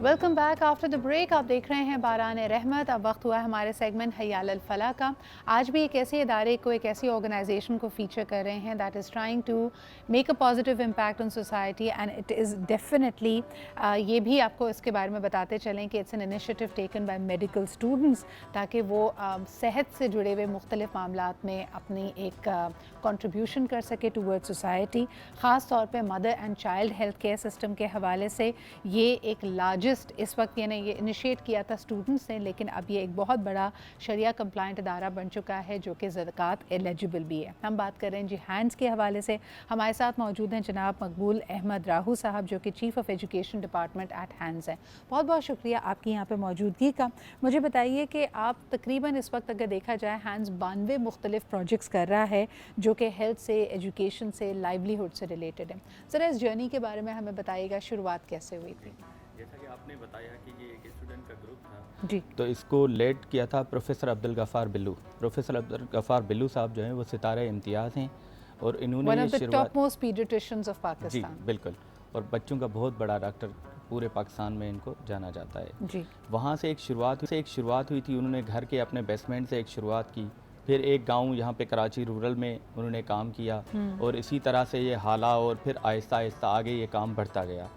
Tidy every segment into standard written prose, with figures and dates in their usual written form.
Welcome back after the break. आप देख रहे हैं बारान रहमत। अब वक्त हुआ है हमारे सेगमेंट हयाल अल फलाह का। आज भी एक ऐसे इदारे को, एक ऐसी ऑर्गेनाइजेशन को फीचर कर रहे हैं that is trying to make a positive impact on society and it is definitely ये भी आपको इसके बारे में बताते चलें कि it's an initiative taken by medical students ताकि वो सेहत से जुड़े हुए मुख्तलिफ मामलात में अपनी एक कंट्रीब्यूशन कर सके टूवर्ड सोसाइटी। ख़ास तौर पे mother and child health care system के हवाले से ये एक लार्जेस्ट इस वक्त यानी ये इनिशिएट किया था स्टूडेंट्स ने, लेकिन अब ये एक बहुत बड़ा शरिया कंप्लाइंट इदारा बन चुका है जो कि ज़कात एलिजिबल भी है। हम बात कर रहे हैं जी हैंड्स के हवाले से। हमारे साथ मौजूद हैं जनाब मकबूल अहमद राहू साहब जो कि chief of education department at hands हैं। बहुत बहुत शुक्रिया आपकी यहाँ पर मौजूदगी का। मुझे बताइए कि आप तकरीबन इस वक्त अगर देखा जाए हैंड्स 92 मुख्तलिफ प्रोजेक्ट्स कर रहा है जो कि हेल्थ से, एजुकेशन से, लाइवलीहुड से रिलेटेड है। ज़रा इस जर्नी के बारे में हमें बताइएगा, शुरुआत कैसे हुई थी? जैसा कि आपने बताया कि ये एक स्टूडेंट का ग्रुप था जी, तो इसको लीड किया था प्रोफेसर अब्दुल गफ़ार बिल्लू। प्रोफेसर अब्दुल गफ़ार बिल्लू साहब जो हैं वो सितारे इम्तियाज़ हैं और इन्होंने वन ये ऑफ द शुरुआत टॉप मोस्ट पीडियाट्रिशियंस ऑफ जी पाकिस्तान। बिल्कुल, और बच्चों का बहुत बड़ा डॉक्टर पूरे पाकिस्तान में इनको जाना जाता है। जी, वहाँ से एक शुरुआत हुई थी। उन्होंने घर के अपने बेसमेंट से एक शुरुआत की, फिर एक गांव यहाँ पे कराची रूरल में उन्होंने काम किया और इसी तरह से ये हाला और फिर आहिस्ता आहिस्ता आगे ये काम बढ़ता गया।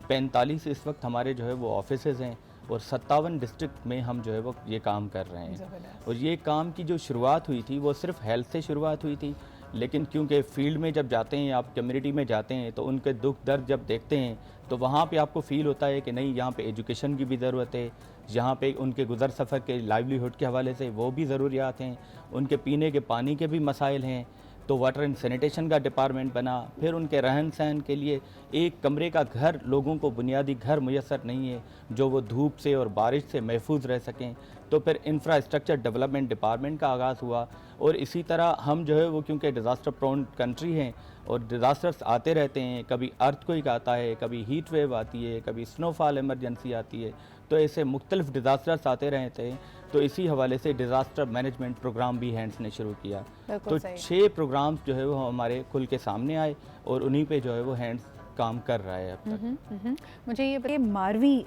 45 इस वक्त हमारे जो है वो ऑफिसेज़ हैं और 57 डिस्ट्रिक्ट में हम जो है वो ये काम कर रहे हैं। ज़बरदस्त। और ये काम की जो शुरुआत हुई थी वो सिर्फ हेल्थ से शुरुआत हुई थी, लेकिन क्योंकि फील्ड में जब जाते हैं, आप कम्युनिटी में जाते हैं तो उनके दुख दर्द जब देखते हैं तो वहाँ पे आपको फ़ील होता है कि नहीं, यहाँ पे एजुकेशन की भी ज़रूरत है, यहाँ पे उनके गुज़र सफ़र के लाइवलीहुड के हवाले से वो भी ज़रूरियात हैं, उनके पीने के पानी के भी मसाइल हैं। तो वाटर एंड सैनिटेशन का डिपार्टमेंट बना, फिर उनके रहन सहन के लिए एक कमरे का घर, लोगों को बुनियादी घर मुयस्सर नहीं है जो वो धूप से और बारिश से महफूज रह सकें, तो फिर इंफ्रास्ट्रक्चर डेवलपमेंट डिपार्टमेंट का आगाज़ हुआ। और इसी तरह हम जो है वो क्योंकि डिज़ास्टर प्रोन कंट्री हैं और डिज़ास्टर्स आते रहते हैं, कभी अर्थक्वेक आता है, कभी हीट वेव आती है, कभी स्नोफॉल इमरजेंसी आती है, तो ऐसे मुख्तलिफ डिज़ास्टर्स आते रहते हैं। तो इसी हवाले से डिज़ास्टर मैनेजमेंट प्रोग्राम भी हैंड्स ने शुरू किया। बिल्कुल तो सही। 6 प्रोग्राम्स जो है वो हमारे खुल के सामने आए और उन्हीं पे जो है वो हैंड्स काम कर रहा है अब तक। मुझे ये बताइए मारवी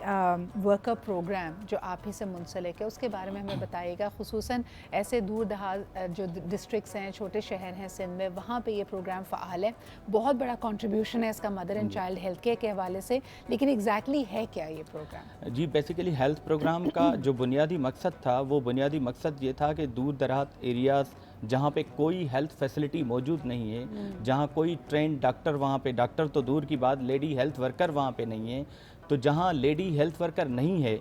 वर्कर प्रोग्राम जो आप ही से मुंसलिक है उसके बारे में हमें बताइएगा, खुसूसन ऐसे दूर दराज जो डिस्ट्रिक्ट्स हैं, छोटे शहर हैं सिंध में, वहाँ पे ये प्रोग्राम फ़ाल है। बहुत बड़ा कंट्रीब्यूशन है इसका mother and child health care के हवाले से, लेकिन एग्जैक्टली है क्या ये प्रोग्राम? जी, बेसिकली हेल्थ प्रोग्राम का जो बुनियादी मकसद था वो बुनियादी मकसद ये था कि दूर दराज एरियाज़ जहाँ पे कोई हेल्थ फैसिलिटी मौजूद नहीं है, जहाँ कोई ट्रेंड डॉक्टर, वहाँ पे डॉक्टर तो दूर की बात, लेडी हेल्थ वर्कर वहाँ पे नहीं है, तो जहाँ लेडी हेल्थ वर्कर नहीं है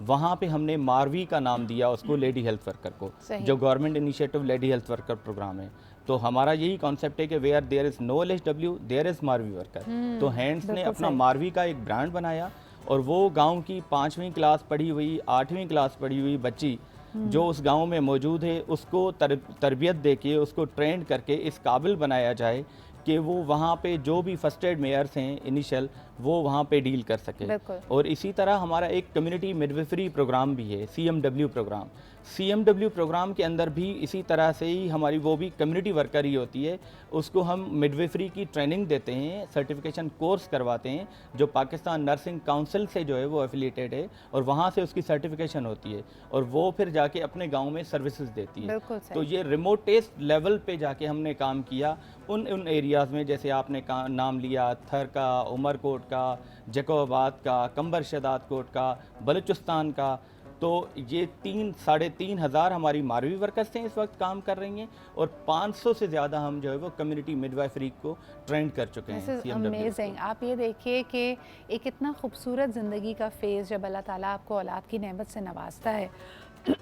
वहाँ पे हमने मारवी का नाम दिया उसको, लेडी हेल्थ वर्कर को, जो government initiative lady health worker programme है। तो हमारा यही कॉन्सेप्ट है कि where there is no LHW there is Marvi worker. तो हैंड्स ने अपना मारवी का एक ब्रांड बनाया और वो गांव की 5वीं क्लास पढ़ी हुई, 8वीं क्लास पढ़ी हुई बच्ची जो उस गांव में मौजूद है उसको तरबियत देके, उसको ट्रेंड करके इस काबिल बनाया जाए कि वो वहाँ पे जो भी फर्स्ट एड मेयर्स हैं इनिशियल वो वहाँ पे डील कर सके। और इसी तरह हमारा एक कम्युनिटी मिडवाइफरी प्रोग्राम भी है, CMW प्रोग्राम। CMW प्रोग्राम के अंदर भी इसी तरह से ही हमारी वो भी कम्युनिटी वर्कर ही होती है, उसको हम मिडवाइफरी की ट्रेनिंग देते हैं, सर्टिफिकेशन कोर्स करवाते हैं जो पाकिस्तान नर्सिंग काउंसिल से जो है वो एफिलिएटेड है और वहाँ से उसकी सर्टिफिकेशन होती है और वो फिर जाके अपने गाँव में सर्विसेज देती है। तो ये रिमोटेस्ट लेवल पे जाके हमने काम किया उन एरियाज़ में, जैसे आपने नाम लिया थर का, उमरकोट का, जकोबाद का, कंबर शदाद कोट का, बलूचिस्तान का। तो ये 3-3.5 हज़ार हमारी मारवी वर्कर्स हैं इस वक्त काम कर रही हैं और 500 से ज़्यादा हम जो है वो कम्युनिटी मिडवाइफरी को ट्रेंड कर चुके हैं। This is amazing. आप ये देखिए कि एक इतना खूबसूरत ज़िंदगी का फेज़ जब अल्लाह ताला आपको औलाद की नेमत से नवाजता है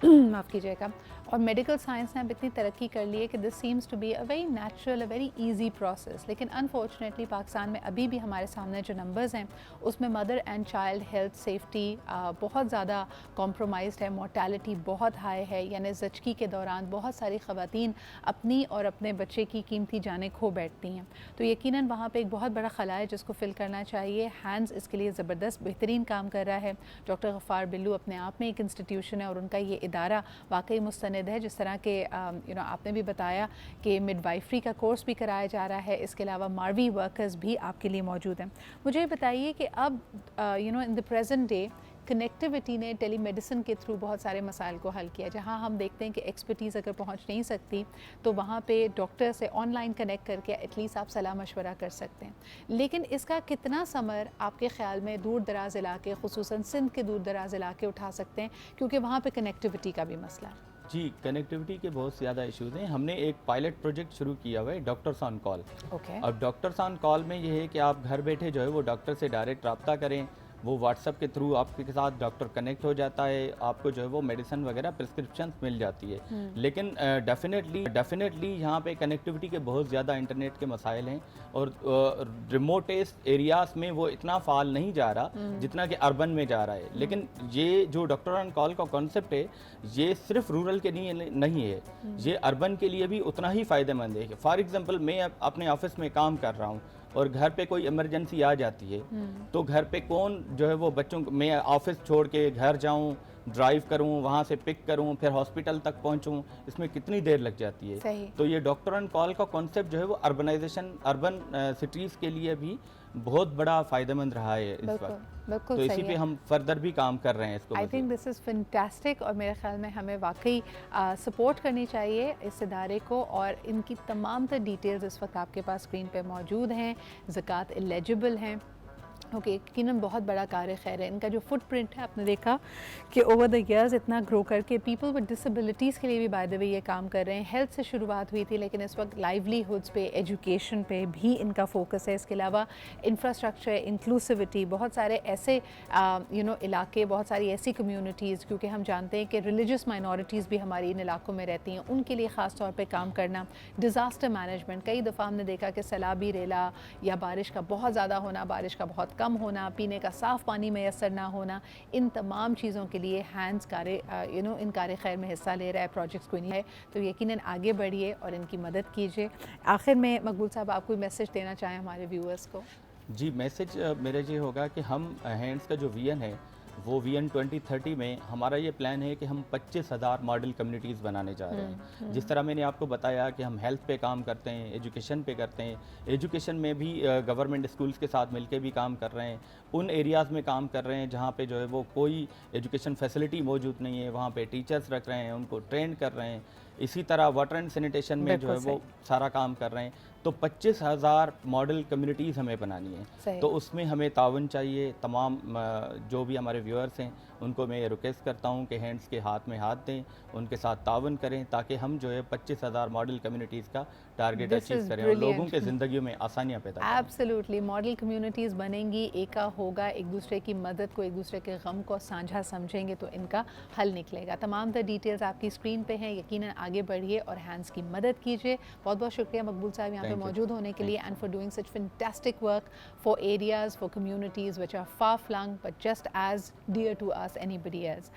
माफ़ कीजिएगा, और मेडिकल साइंस ने अब इतनी तरक्की कर ली है कि this seems to be a very natural, a very easy process. लेकिन अनफॉर्चुनेटली पाकिस्तान में अभी भी हमारे सामने जो नंबर्स हैं उसमें mother and child health safety बहुत ज़्यादा कॉम्प्रोमाइज़्ड है, मोर्टेलिटी बहुत हाई है, यानी ज़चगी के दौरान बहुत सारी ख़वातीन अपनी और अपने बच्चे की कीमती जानें खो बैठती हैं। तो यकीनन वहाँ पे एक बहुत बड़ा खला है जिसको फिल करना चाहिए। हैंड्स इसके लिए ज़बरदस्त बेहतरीन काम कर रहा है। डॉक्टर गफ़ार बिल्लू अपने आप में एक इंस्टीट्यूशन है और उनका ये इदारा वाकई मुस्तनद है। जिस तरह के आपने भी बताया कि मिडवाइफरी का कोर्स भी कराया जा रहा है, इसके अलावा मारवी वर्कर्स भी आपके लिए मौजूद हैं। मुझे बताइए कि अब in the present day connectivity ने टेलीमेडिसिन के थ्रू बहुत सारे मसाइल को हल किया। जहाँ हम देखते हैं कि एक्सपर्टीज़ अगर पहुँच नहीं सकती तो वहाँ पे डॉक्टर से ऑनलाइन कनेक्ट करके एटलीस्ट आप सलाह मशवरा कर सकते हैं। लेकिन इसका कितना समर आपके ख़्याल में दूर दराज इलाके, खुसूसन सिंध के दूर दराज इलाके उठा सकते हैं, क्योंकि वहाँ पे कनेक्टिविटी का भी मसला है? जी, कनेक्टिविटी के बहुत ज़्यादा इश्यूज़ हैं। हमने एक पायलट प्रोजेक्ट शुरू किया हुआ है, डॉक्टर्स ऑन कॉल। ओके। अब डॉक्टर्स ऑन कॉल में ये है कि आप घर बैठे जो है वो डॉक्टर से डायरेक्ट रब्ता करें, वो व्हाट्सएप के थ्रू आपके साथ डॉक्टर कनेक्ट हो जाता है, आपको जो है वो मेडिसिन वगैरह प्रिस्क्रिप्शन मिल जाती है। लेकिन डेफिनेटली यहाँ पे कनेक्टिविटी के बहुत ज़्यादा इंटरनेट के मसाइल हैं और रिमोटेस्ट एरियाज़ में वो इतना फाल नहीं जा रहा जितना कि अर्बन में जा रहा है। लेकिन ये जो डॉक्टर ऑन कॉल का कॉन्सेप्ट है, ये सिर्फ रूरल के लिए नहीं है, ये अर्बन के लिए भी उतना ही फ़ायदेमंद है। फॉर एग्जांपल, मैं अपने ऑफिस में काम कर रहा हूँ और घर पे कोई इमरजेंसी आ जाती है, तो घर पे कौन जो है वो बच्चों को, मैं ऑफिस छोड़ के घर जाऊं, ड्राइव करूं, वहां से पिक करूं, फिर हॉस्पिटल तक पहुंचूं, इसमें कितनी देर लग जाती है। सही। तो ये डॉक्टर ऑन कॉल का कॉन्सेप्ट जो है वो अर्बन सिटीज़ के लिए भी बहुत बड़ा फ़ायदेमंद रहा है इस वक्त। बिल्कुल तो सही इसी पे है। हम फर्दर भी काम कर रहे हैं इसको। I think this is fantastic और मेरे ख्याल में हमें वाकई सपोर्ट करनी चाहिए इस इदारे को। और इनकी तमाम तर डिटेल्स इस वक्त आपके पास स्क्रीन पे मौजूद हैं। ज़कात एलिजिबल हैं, ओके। यकीनन बहुत बड़ा कार्य खैर है। इनका जो फुटप्रिंट है, आपने देखा कि ओवर द इयर्स इतना ग्रो करके पीपल विद डिसेबिलिटीज़ के लिए भी बाय द वे ये काम कर रहे हैं। हेल्थ से शुरुआत हुई थी, लेकिन इस वक्त लाइवलीहुड्स पे, एजुकेशन पे भी इनका फोकस है। इसके अलावा इंफ्रास्ट्रक्चर, इंक्लूसिविटी, बहुत सारे ऐसे इलाके, बहुत सारी ऐसी कम्युनिटीज़, क्योंकि हम जानते हैं कि रिलीजियस माइनॉरिटीज़ भी हमारी इन इलाकों में रहती हैं, उनके लिए ख़ास तौर पे काम करना। डिज़ास्टर मैनेजमेंट, कई दफ़ा हमने देखा कि सैलाबी, रेला या बारिश का बहुत ज़्यादा होना, बारिश का बहुत कम होना, पीने का साफ़ पानी मैसर ना होना, इन तमाम चीज़ों के लिए हैंड्स इन कार्य खैर में हिस्सा ले रहा है, प्रोजेक्ट्स कोई नहीं है। तो यकीनन आगे बढ़िए और इनकी मदद कीजिए। आखिर में मकबूल साहब, आप कोई मैसेज देना चाहें हमारे व्यूअर्स को? जी, मैसेज मेरा ये होगा कि हम हैंड्स का जो विजन है, वो विजन 2030 में हमारा ये प्लान है कि हम 25,000 मॉडल कम्युनिटीज़ बनाने जा रहे हैं। जिस तरह मैंने आपको बताया कि हम हेल्थ पे काम करते हैं, एजुकेशन पे करते हैं, एजुकेशन में भी गवर्नमेंट स्कूल्स के साथ मिलके भी काम कर रहे हैं, उन एरियाज़ में काम कर रहे हैं जहाँ पे जो है वो कोई एजुकेशन फैसिलिटी मौजूद नहीं है, वहाँ पे टीचर्स रख रहे हैं, उनको ट्रेन कर रहे हैं। इसी तरह वाटर एंड सैनिटेशन में जो है वो सारा काम कर रहे हैं। तो 25,000 मॉडल कम्युनिटीज़ हमें बनानी है, तो उसमें हमें ताउन चाहिए। तमाम जो भी हमारे व्यूअर्स हैं उनको मैं ये रिक्वेस्ट करता हूँ कि हैंड्स के हाथ में हाथ दें, उनके साथ ताउन करें, ताकि हम जो है 25,000 मॉडल कम्युनिटीज़ का टारगेट अचीव करें और लोगों के ज़िंदगी में आसानियाँ पैदा करें। एब्सोल्युटली, मॉडल कम्युनिटीज़ बनेंगी, एका होगा, एक दूसरे की मदद को, एक दूसरे के गम को साझा समझेंगे तो इनका हल निकलेगा। तमाम द डिटेल्स आपकी स्क्रीन पे हैं। यकीनन आगे बढ़िए और हैंड्स की मदद कीजिए। बहुत बहुत शुक्रिया मकबूल साहब यहाँ पे मौजूद होने के लिए, and for doing such fantastic work for areas, for communities which are far flung but just as dear to us anybody else.